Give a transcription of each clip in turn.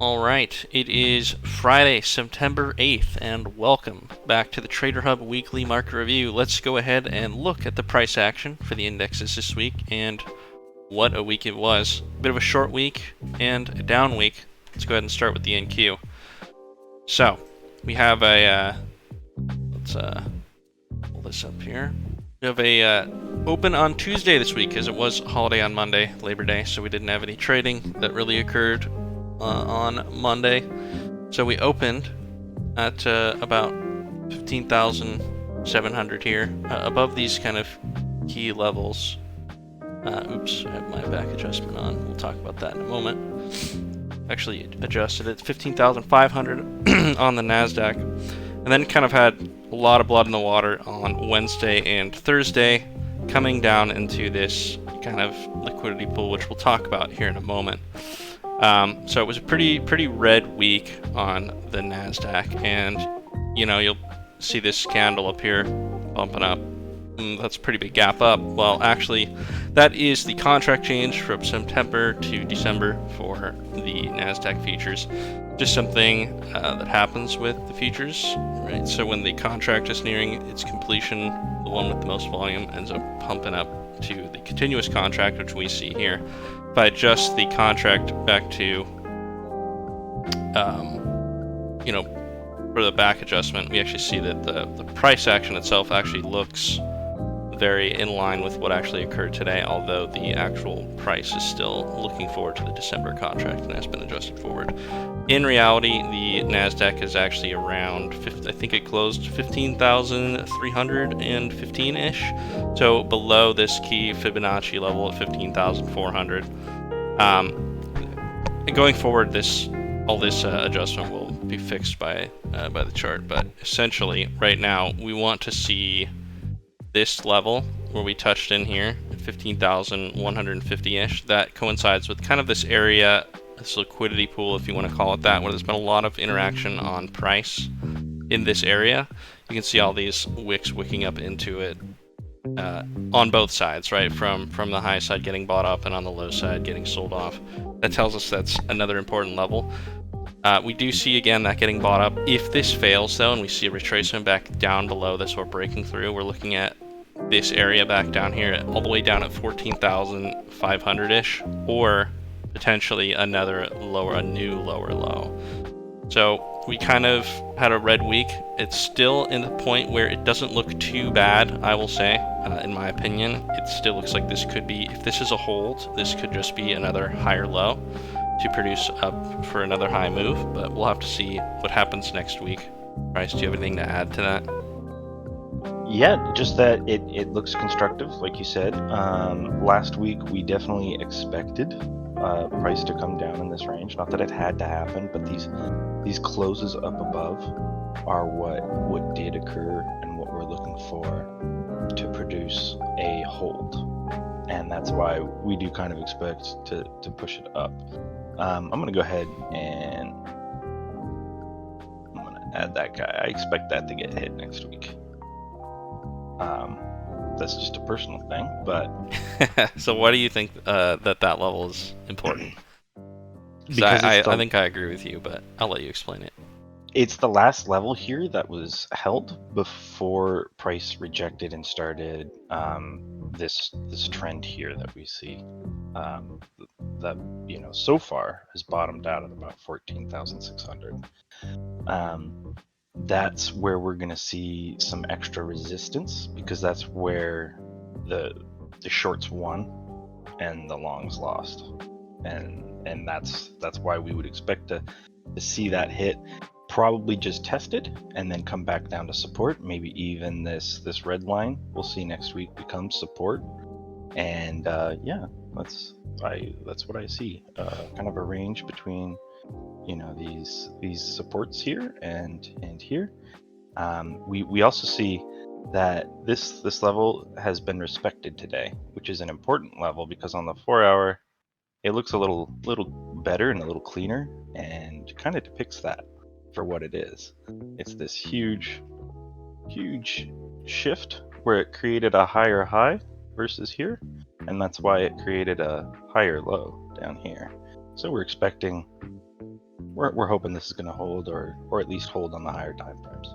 All right, it is Friday, September 8th, and welcome back to the Trader Hub Weekly Market Review. Let's go ahead and look at the price action for the indexes this week, and what a week it was. A bit of a short week and a down week. Let's go ahead and start with the NQ. So, we have let's pull this up here. We have a open on Tuesday this week, as it was a holiday on Monday, Labor Day, so we didn't have any trading that really occurred on Monday. So we opened at about 15,700 here, above these kind of key levels. Oops, I have my back adjustment on. We'll talk about that in a moment. Actually adjusted it. 15,500 on the NASDAQ. And then kind of had a lot of blood in the water on Wednesday and Thursday, coming down into this kind of liquidity pool, which we'll talk about here in a moment. So it was a pretty red week on the NASDAQ, and you'll see this candle up here bumping up. That's a pretty big gap up. Well, actually, that is the contract change from September to December for the NASDAQ futures. Just something that happens with the futures, right? So when the contract is nearing its completion, the one with the most volume ends up pumping up to the continuous contract, which we see here. If I adjust the contract back to, for the back adjustment, we actually see that the price action itself actually looks very in line with what actually occurred today, although the actual price is still looking forward to the December contract and has been adjusted forward. In reality, the NASDAQ is actually around, I think it closed 15,315-ish, so below this key Fibonacci level at 15,400. Going forward, all this adjustment will be fixed by the chart, but essentially, right now, we want to see this level where we touched in here at 15,150-ish. That coincides with kind of this area, this liquidity pool, if you want to call it that, where there's been a lot of interaction on price in this area. You can see all these wicks wicking up into it on both sides, right? From the high side getting bought up and on the low side getting sold off. That tells us that's another important level. We do see again that getting bought up. If this fails though, and we see a retracement back down below this or breaking through, we're looking at this area back down here, all the way down at 14,500-ish, or potentially a new lower low. So we kind of had a red week. It's still in the point where it doesn't look too bad, I will say, in my opinion. It still looks like this could be, if this is a hold, this could just be another higher low to produce up for another high move, but we'll have to see what happens next week. Bryce, do you have anything to add to that? Yeah, just that it looks constructive, like you said. Last week we definitely expected price to come down in this range. Not that it had to happen, but these closes up above are what did occur and what we're looking for to produce a hold. And that's why we do kind of expect to push it up. I'm going to go ahead and I'm going to add that guy. I expect that to get hit next week. That's just a personal thing, but so why do you think that level is important? Because I think I agree with you, but I'll let you explain it. It's the last level here that was held before price rejected and started this trend here that we see that so far has bottomed out at about 14,600. That's where we're going to see some extra resistance, because that's where the shorts won and the longs lost, and that's why we would expect to see that hit, probably just tested and then come back down to support. Maybe even this red line we'll see next week becomes support, and that's what I see, kind of a range between these supports here and here. We also see that this level has been respected today, which is an important level, because on the 4-hour it looks a little better and a little cleaner, and kind of depicts that for what it is. It's this huge shift where it created a higher high versus here, and that's why it created a higher low down here. So we're expecting we're hoping this is going to hold, or at least hold on the higher time frames.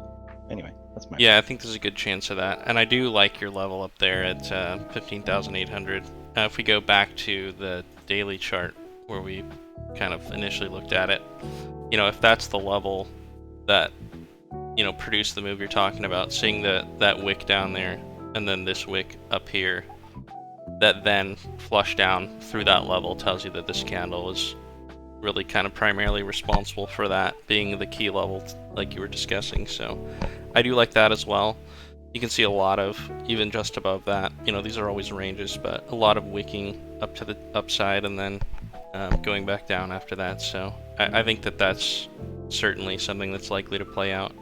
Anyway, that's my Yeah, I think there's a good chance of that. And I do like your level up there at 15,800. If we go back to the daily chart where we kind of initially looked at it, if that's the level that, produced the move you're talking about, seeing that wick down there and then this wick up here, that then flushed down through that level tells you that this candle is really kind of primarily responsible for that being the key level like you were discussing. So I do like that as well. You can see a lot of, even just above that, these are always ranges, but a lot of wicking up to the upside and then going back down after that. So I think that that's certainly something that's likely to play out.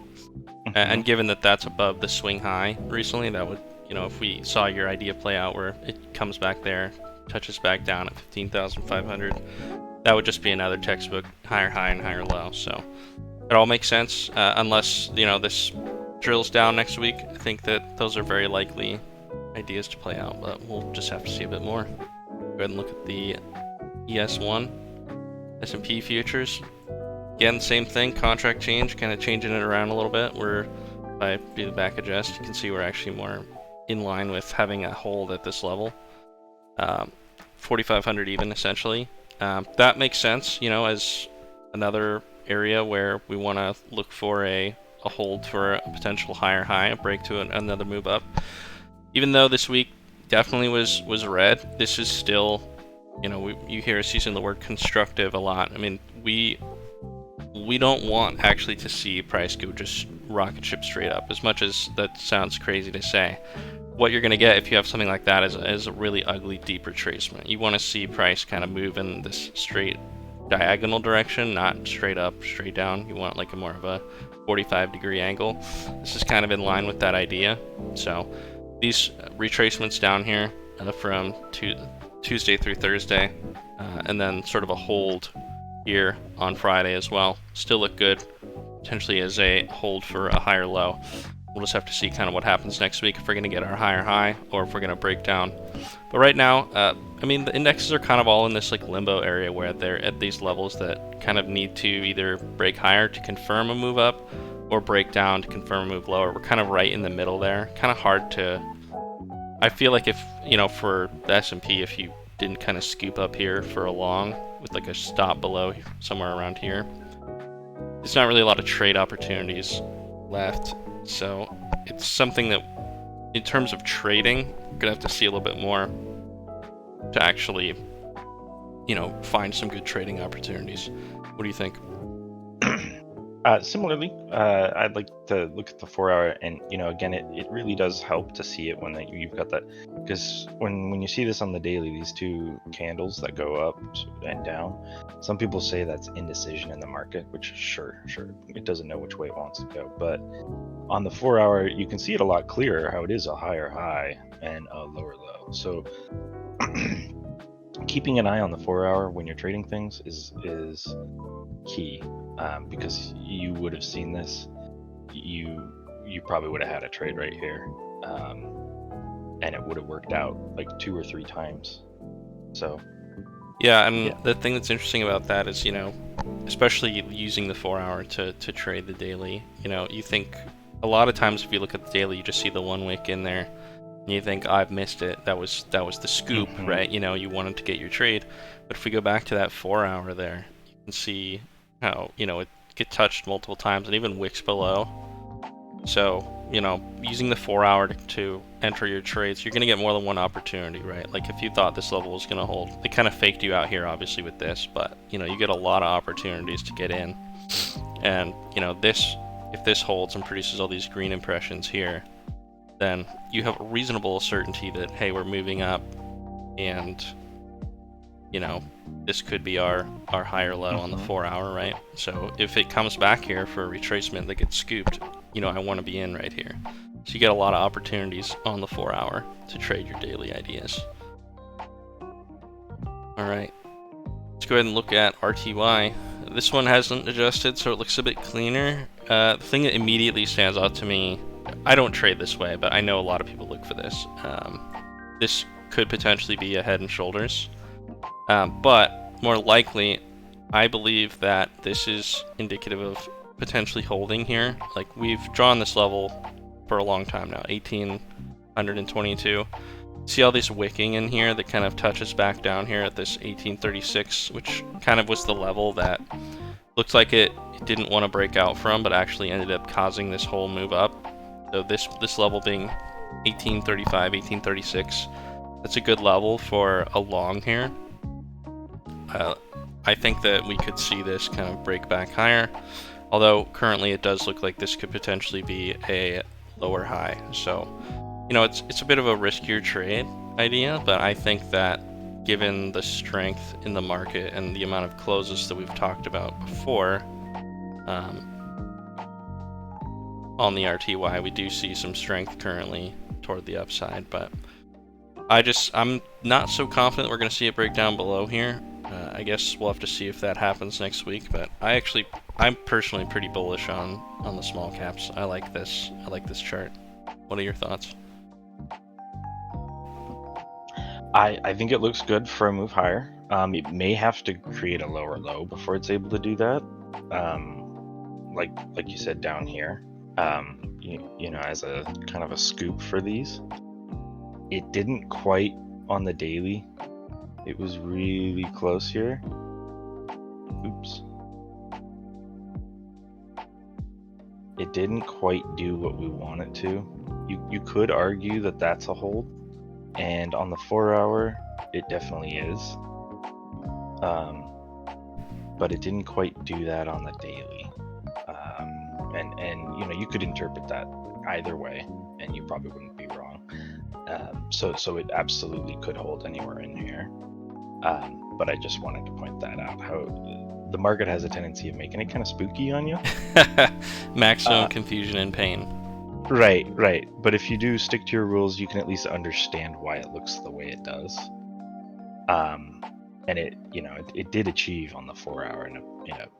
And given that that's above the swing high recently, that would, if we saw your idea play out where it comes back there, touches back down at 15,500, that would just be another textbook higher high and higher low. So it all makes sense, unless this drills down next week. I think that those are very likely ideas to play out, but we'll just have to see a bit more. Go ahead and look at the ES1 S&P futures. Again, same thing, contract change, kind of changing it around a little bit. If I do the back adjust, you can see we're actually more in line with having a hold at this level, 4,500 even essentially. That makes sense, as another area where we want to look for a hold for a potential higher high, a break to another move up. Even though this week definitely was red, this is still, you hear us using the word constructive a lot. I mean, we don't want actually to see price go just rocket ship straight up, as much as that sounds crazy to say. What you're going to get if you have something like that is a really ugly deep retracement. You want to see price kind of move in this straight diagonal direction, not straight up, straight down. You want like a more of a 45-degree angle. This is kind of in line with that idea. So these retracements down here from Tuesday through Thursday, and then sort of a hold here on Friday as well, still look good, potentially as a hold for a higher low. We'll just have to see kind of what happens next week if we're going to get our higher high or if we're going to break down. But right now, I mean, the indexes are kind of all in this like limbo area where they're at these levels that kind of need to either break higher to confirm a move up or break down to confirm a move lower. We're kind of right in the middle there. Kind of hard to, I feel like if, for the S&P, if you didn't kind of scoop up here for a long with like a stop below somewhere around here, there's not really a lot of trade opportunities left. So it's something that, in terms of trading, we're gonna have to see a little bit more to actually, find some good trading opportunities. What do you think? Similarly, I'd like to look at the 4-hour, and again, it really does help to see it when you've got that, because when you see this on the daily, these two candles that go up and down, some people say that's indecision in the market, which sure, it doesn't know which way it wants to go. But on the 4-hour, you can see it a lot clearer how it is a higher high and a lower low. So keeping an eye on the 4-hour when you're trading things is key. Because you would have seen this, you probably would have had a trade right here, and it would have worked out like 2 or 3 times. So yeah, and the thing that's interesting about that is, especially using the 4-hour to trade the daily, you think a lot of times if you look at the daily, you just see the one wick in there and you think, I've missed it, that was the scoop, right? You wanted to get your trade. But if we go back to that 4-hour there, you can see how, it get touched multiple times and even wicks below. So, using the 4-hour to enter your trades, you're going to get more than one opportunity, right? Like if you thought this level was going to hold, they kind of faked you out here, obviously, with this, but, you get a lot of opportunities to get in. And, if this holds and produces all these green impressions here, then you have a reasonable certainty that, hey, we're moving up, and this could be our higher low on the 4-hour, right? So if it comes back here for a retracement that gets scooped, I want to be in right here. So you get a lot of opportunities on the 4-hour to trade your daily ideas. All right, let's go ahead and look at RTY. This one hasn't adjusted, so it looks a bit cleaner. The thing that immediately stands out to me, I don't trade this way, but I know a lot of people look for this. This could potentially be a head and shoulders. But more likely, I believe that this is indicative of potentially holding here. Like, we've drawn this level for a long time now, 1822. See all this wicking in here that kind of touches back down here at this 1836, which kind of was the level that looks like it didn't want to break out from, but actually ended up causing this whole move up. So this level being 1835, 1836, that's a good level for a long here. I think that we could see this kind of break back higher, although currently it does look like this could potentially be a lower high. So, you know, it's a bit of a riskier trade idea, but I think that given the strength in the market and the amount of closes that we've talked about before, on the RTY, we do see some strength currently toward the upside, but I'm not so confident we're going to see it break down below here. I guess we'll have to see if that happens next week, but I'm personally pretty bullish on the small caps. I like this chart. What are your thoughts? I think it looks good for a move higher. It may have to create a lower low before it's able to do that. Like you said down here, you know, as a kind of a scoop for these, it didn't quite on the daily. It was really close here. Oops. It didn't quite do what we want it to. You could argue that that's a hold, and on the 4 hour, it definitely is. But it didn't quite do that on the daily. And you know, you could interpret that either way, and you probably wouldn't be wrong. So it absolutely could hold anywhere in here. But I just wanted to point that out, how the market has a tendency of making it kind of spooky on you. Maximum confusion and pain. Right. But if you do stick to your rules, you can at least understand why it looks the way it does. And it did achieve on the 4 hour in a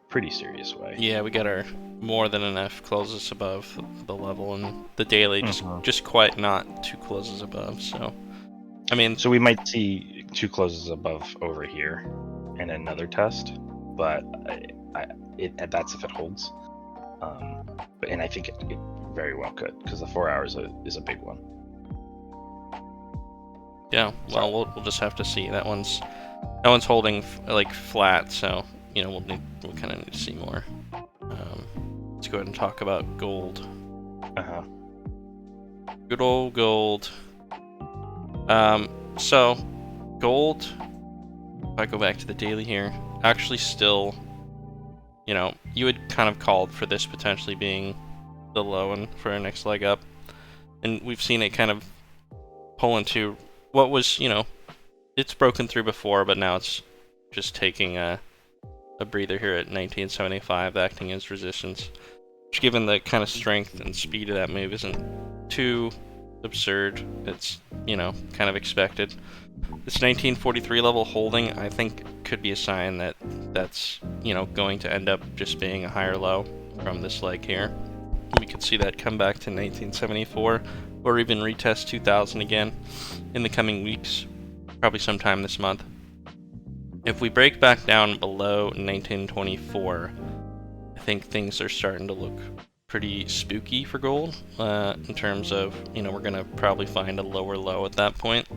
pretty serious way. Yeah, we got our more than enough closes above the level, and the daily just quite not 2 closes above. So, I mean, so we might see 2 closes above over here and another test, but that's if it holds. And I think it very well could, because the 4 hours is a big one. Yeah, well, we'll just have to see. That one's holding like flat, so you know we'll kind of need to see more. Let's go ahead and talk about gold. Good old gold. So gold, if I go back to the daily here, actually still, you know, you had kind of called for this potentially being the low and for our next leg up, and we've seen it kind of pull into what was, you know, it's broken through before, but now it's just taking a breather here at 1975, acting as resistance, which, given the kind of strength and speed of that move, isn't too absurd. It's, you know, kind of expected. This 1943 level holding, I think, could be a sign that that's, you know, going to end up just being a higher low from this leg here. We could see that come back to 1974, or even retest 2000 again in the coming weeks, probably sometime this month. If we break back down below 1924, I think things are starting to look pretty spooky for gold, in terms of, you know, we're going to probably find a lower low at that point.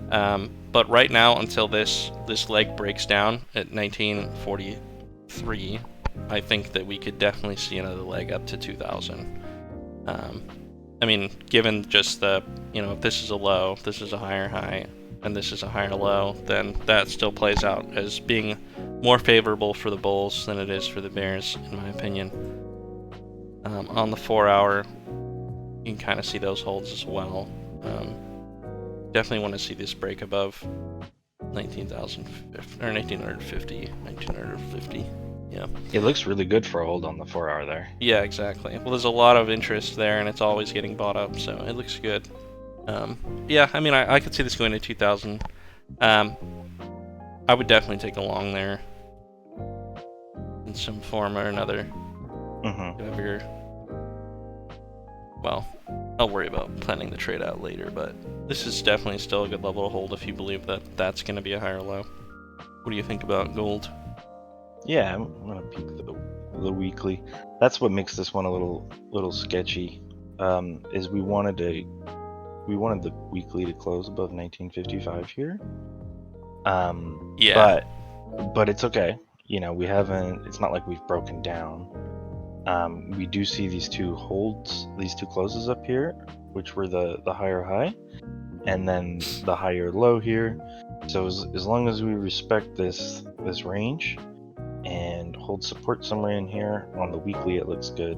But right now, until this leg breaks down at 1943, I think that we could definitely see another leg up to 2000. I mean, given just the, you know, if this is a low, if this is a higher high, and this is a higher low, then that still plays out as being more favorable for the bulls than it is for the bears, in my opinion. On the 4 hour, you can kind of see those holds as well. Definitely want to see this break above 1950. Yeah. It looks really good for a hold on the 4 hour there. Yeah, exactly. Well, there's a lot of interest there, and it's always getting bought up, so it looks good. Yeah, I mean, I could see this going to 2000. I would definitely take a long there in some form or another. Well, I'll worry about planning the trade out later, but this is definitely still a good level to hold if you believe that that's going to be a higher low. What do you think about gold? Yeah, I'm gonna peek the weekly. That's what makes this one a little sketchy. Is we wanted the weekly to close above 1955 here. Yeah. But it's okay. You know, we haven't. It's not like we've broken down. We do see these two holds, these two closes up here, which were the higher high, and then the higher low here. So as long as we respect this range and hold support somewhere in here on the weekly, it looks good.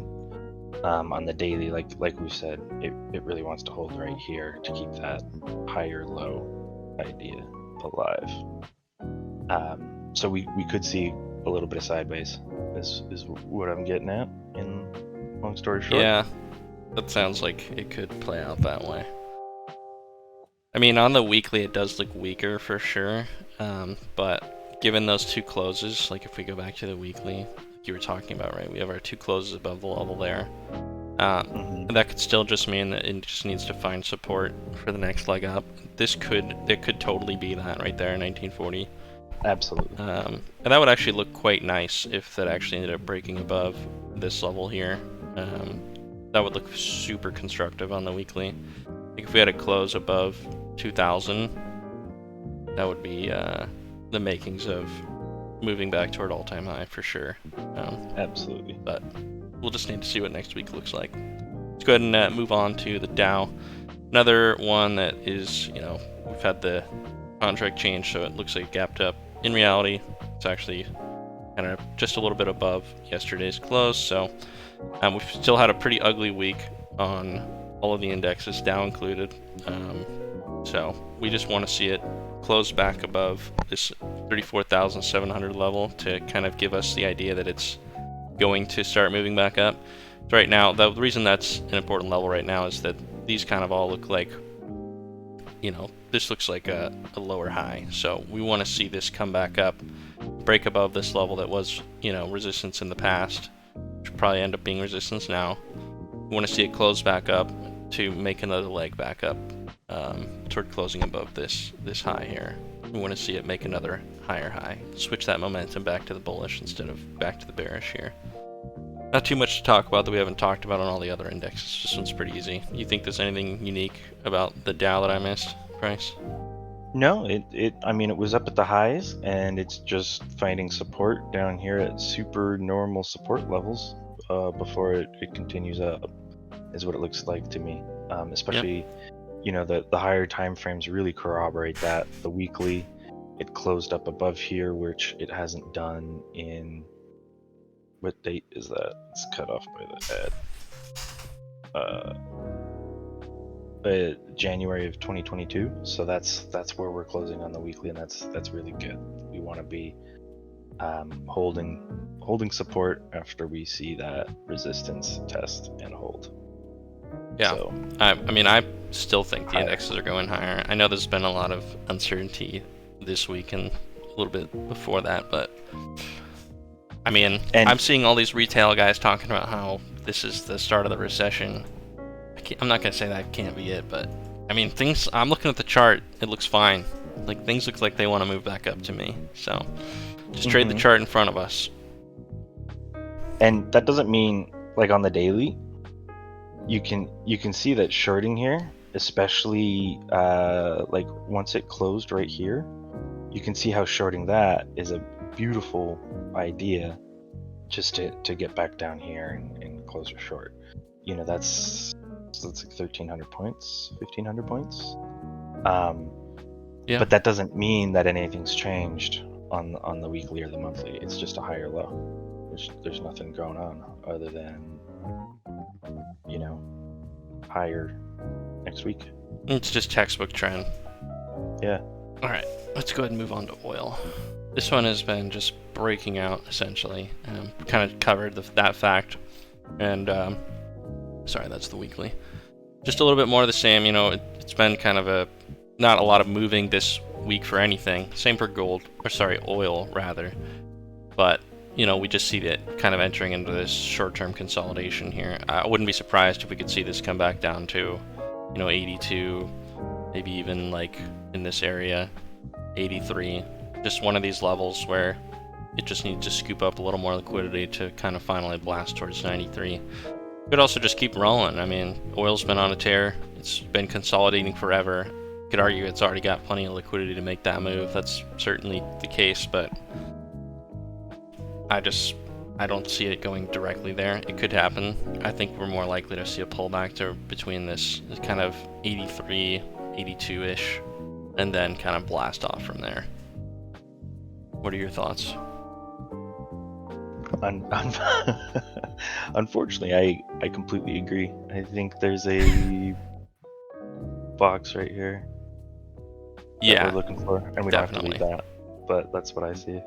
On the daily, like we said, it really wants to hold right here to keep that higher low idea alive. So we could see a little bit of sideways is what I'm getting at in long story short. Yeah. That sounds like it could play out that way. I mean, on the weekly, it does look weaker for sure. But given those two closes, like if we go back to the weekly, like you were talking about, right? We have our two closes above the level there. And that could still just mean that it just needs to find support for the next leg up. It could totally be that right there in 1940. Absolutely. And that would actually look quite nice if that actually ended up breaking above this level here. That would look super constructive on the weekly. Like if we had a close above 2000, that would be the makings of moving back toward all-time high for sure. Absolutely. But we'll just need to see what next week looks like. Let's go ahead and move on to the Dow. Another one that is, we've had the contract change, so it looks like it gapped up. In reality, it's actually kind of just a little bit above yesterday's close, so we've still had a pretty ugly week on all of the indexes, Dow included. So we just want to see it close back above this 34,700 level to kind of give us the idea that it's going to start moving back up. So right now, the reason that's an important level right now is that these kind of all look like, this looks like a lower high. So we want to see this come back up, break above this level that was, resistance in the past, which will probably end up being resistance now. We want to see it close back up to make another leg back up toward closing above this high here. We want to see it make another higher high, switch that momentum back to the bullish instead of back to the bearish here. Not too much to talk about that we haven't talked about on all the other indexes. This one's pretty easy. You think there's anything unique about the Dow that I missed, Price? No, it was up at the highs, and it's just finding support down here at super normal support levels before it continues up, is what it looks like to me. Especially, the higher time frames really corroborate that. The weekly, it closed up above here, which it hasn't done in. What date is that? It's cut off by the ad. January of 2022. So that's where we're closing on the weekly, and that's really good. We want to be holding support after we see that resistance test and hold. Yeah. So, I still think the higher. indexes are going higher. I know there's been a lot of uncertainty this week and a little bit before that, but I'm seeing all these retail guys talking about how this is the start of the recession. I'm not going to say that can't be it, but I'm looking at the chart, it looks fine. Like, things look like they want to move back up to me. So, just trade the chart in front of us. And that doesn't mean, like, on the daily, you can see that shorting here, especially like once it closed right here, you can see how shorting that is a beautiful idea just to get back down here and close or short. That's like 1,300 points, 1,500 points. Yeah. But that doesn't mean that anything's changed on the weekly or the monthly. It's just a higher low. There's nothing going on other than higher next week. It's just textbook trend. Yeah. All right, let's go ahead and move on to oil. This one has been just breaking out, essentially. Kind of covered that fact. And, sorry, that's the weekly. Just a little bit more of the same. It's been kind of not a lot of moving this week for anything. Same for oil, rather. But, we just see it kind of entering into this short-term consolidation here. I wouldn't be surprised if we could see this come back down to, 82, maybe even like in this area, 83. Just one of these levels where it just needs to scoop up a little more liquidity to kind of finally blast towards 93. Could also just keep rolling. I mean, oil's been on a tear. It's been consolidating forever. Could argue it's already got plenty of liquidity to make that move. That's certainly the case, but I don't see it going directly there. It could happen. I think we're more likely to see a pullback to between this kind of 83, 82-ish, and then kind of blast off from there. What are your thoughts? Unfortunately, I completely agree. I think there's a box right here that we're looking for, and we definitely don't have to leave that, but that's what I see.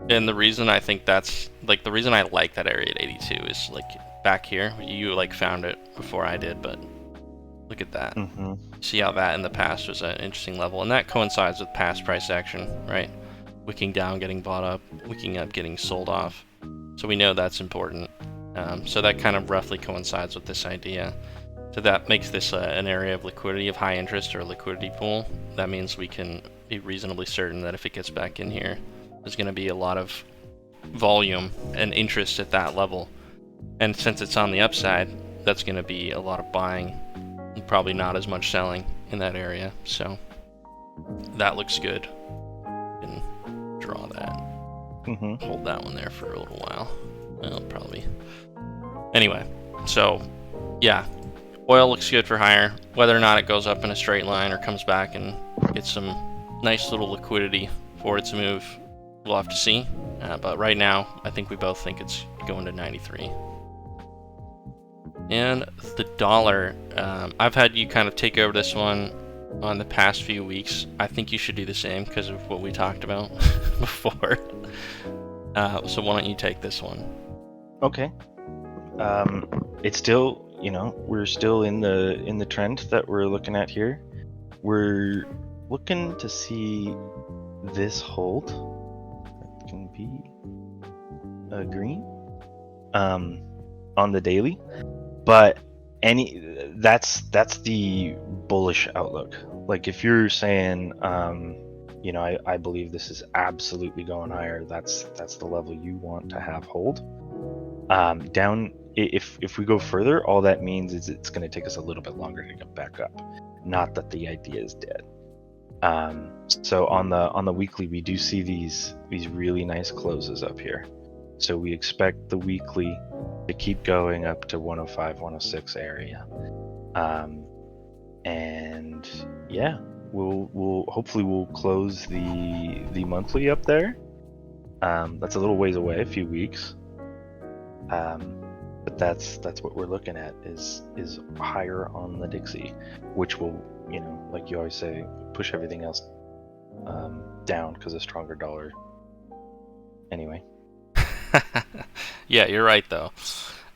And the reason I think that's, like, the reason I like that area at 82 is, like, back here, you, like, found it before I did, but look at that. See how that in the past was an interesting level, and that coincides with past price action, right? Wicking down, getting bought up, wicking up, getting sold off. So we know that's important. So that kind of roughly coincides with this idea. So that makes this an area of liquidity, of high interest, or a liquidity pool. That means we can be reasonably certain that if it gets back in here, there's going to be a lot of volume and interest at that level. And since it's on the upside, that's going to be a lot of buying and probably not as much selling in that area. So that looks good. You can draw that. Hold that one there for a little while. Well, probably. Anyway, so yeah, oil looks good for higher. Whether or not it goes up in a straight line or comes back and gets some nice little liquidity for its move, we'll have to see. But right now, I think we both think it's going to 93. And the dollar, I've had you kind of take over this one on the past few weeks. I think you should do the same because of what we talked about before. So why don't you take this one? Okay. It's still, we're still in the trend that we're looking at here. We're looking to see this hold. That can be a green on the daily, but that's the bullish outlook. Like if you're saying I believe this is absolutely going higher, that's the level you want to have hold. Down, if we go further, all that means is it's going to take us a little bit longer to get back up. Not that the idea is dead. So on the weekly, we do see these really nice closes up here. So we expect the weekly to keep going up to 105, 106 area. And yeah, we'll hopefully close the monthly up there. That's a little ways away, a few weeks. But that's what we're looking at is higher on the Dixie, which will, like you always say, push everything else down because of stronger dollar. Anyway. Yeah, you're right though.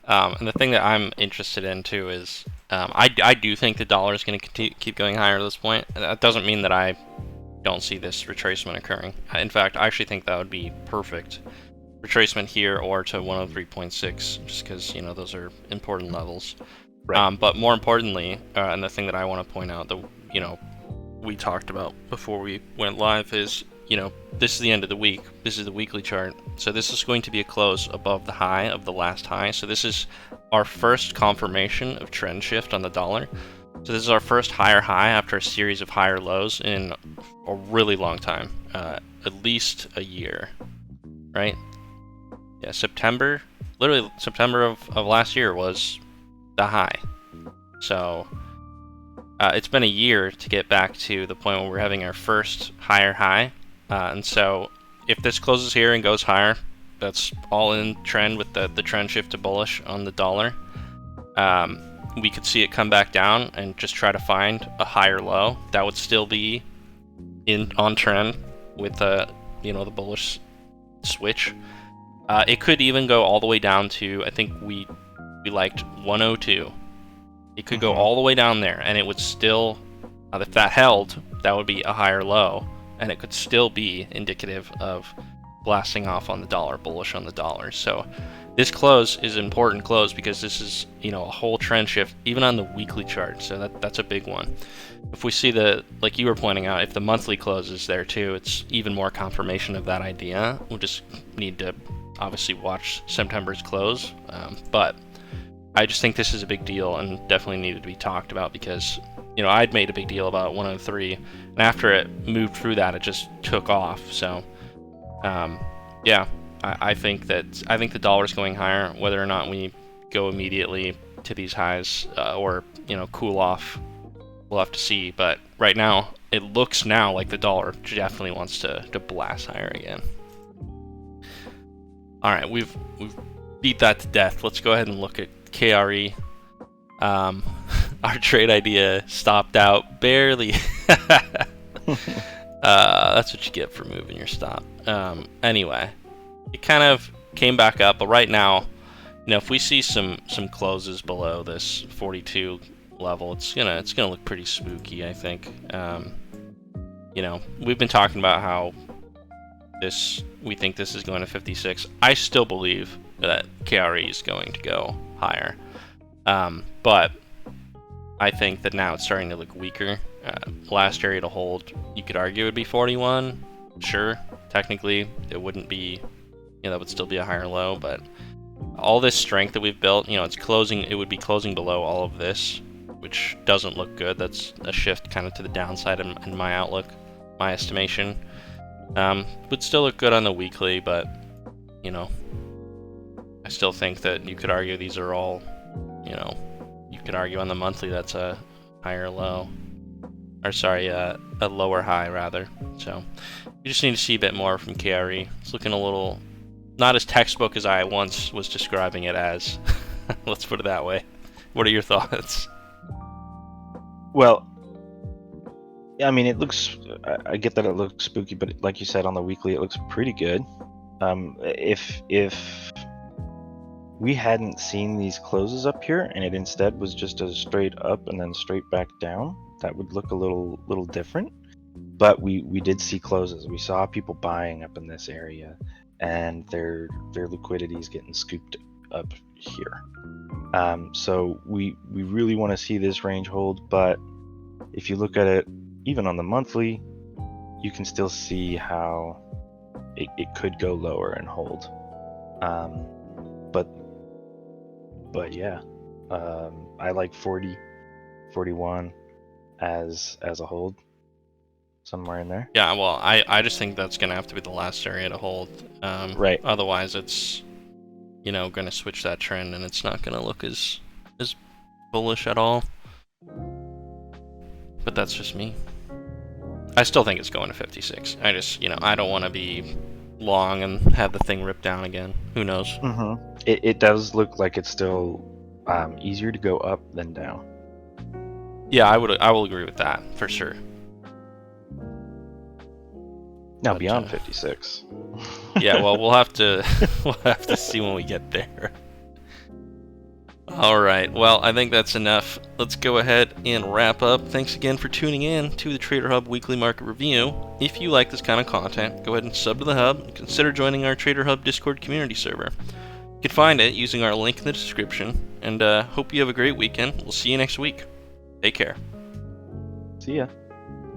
And the thing that I'm interested in too is I do think the dollar is going to keep going higher at this point. That doesn't mean that I don't see this retracement occurring. In fact, I actually think that would be perfect. Retracement here or to 103.6, just because those are important levels. Right. But more importantly, and the thing that I want to point out that we talked about before we went live is this is the end of the week. This is the weekly chart. So this is going to be a close above the high of the last high. So this is our first confirmation of trend shift on the dollar. So this is our first higher high after a series of higher lows in a really long time, at least a year, right? Yeah, literally September of last year was the high. So it's been a year to get back to the point where we're having our first higher high. And so if this closes here and goes higher, that's all in trend with the trend shift to bullish on the dollar. We could see it come back down and just try to find a higher low. That would still be on trend with the bullish switch. It could even go all the way down to, I think we liked 102. It could go all the way down there, and it would still, if that held, that would be a higher low, and it could still be indicative of blasting off on the dollar, bullish on the dollar. So this close is an important close because this is, you know, a whole trend shift, even on the weekly chart. So that's a big one. If we see like you were pointing out, if the monthly close is there too, it's even more confirmation of that idea. We'll just need to obviously watch September's close. But I just think this is a big deal and definitely needed to be talked about because, you know, I'd made a big deal about 103, and after it moved through that, it just took off. So, yeah, I think the dollar's going higher. Whether or not we go immediately to these highs or, you know, cool off, we'll have to see. But right now, it looks now like the dollar definitely wants to blast higher again. All right, we've beat that to death. Let's go ahead and look at KRE. Our trade idea stopped out barely. That's what you get for moving your stop. Anyway, it kind of came back up, but right now, you know, if we see some closes below this 42 level, it's gonna look pretty spooky, I think. You know, we've been talking about how we think this is going to 56. I still believe that KRE is going to go higher, but I think that now it's starting to look weaker. Last area to hold, you could argue, would be 41. Sure, technically it wouldn't be, you know, that would still be a higher low, but all this strength that we've built, you know, it would be closing below all of this, which doesn't look good. That's a shift kind of to the downside in my outlook, my estimation. Would still look good on the weekly, but, you know, I still think that you could argue these are all, you know, you could argue on the monthly that's a higher low, or sorry, a lower high rather. So you just need to see a bit more from KRE. It's looking a little not as textbook as I once was describing it as. Let's put it that way. What are your thoughts? Well, I mean, it looks. I get that it looks spooky, but like you said, on the weekly, it looks pretty good. If we hadn't seen these closes up here, and it instead was just a straight up and then straight back down, that would look a little different. But we did see closes. We saw people buying up in this area, and their liquidity is getting scooped up here. So we really want to see this range hold, but if you look at it even on the monthly, you can still see how it could go lower and hold. But yeah, I like 40, 41 as a hold, somewhere in there. Yeah, well, I just think that's gonna have to be the last area to hold. Right. Otherwise, it's, you know, gonna switch that trend, and it's not gonna look as bullish at all. But that's just me. I still think it's going to 56. I just, you know, I don't want to be long and have the thing ripped down again. Who knows? Mm-hmm. It does look like it's still easier to go up than down. Yeah, I will agree with that for sure. Now But, beyond 56. Yeah, well, we'll have to see when we get there. All right, well, I think that's enough. Let's go ahead and wrap up. Thanks again for tuning in to the Trader Hub Weekly Market Review. If you like this kind of content, go ahead and sub to the Hub and consider joining our Trader Hub Discord community server. You can find it using our link in the description, and hope you have a great weekend. We'll see you next week. Take care. See ya.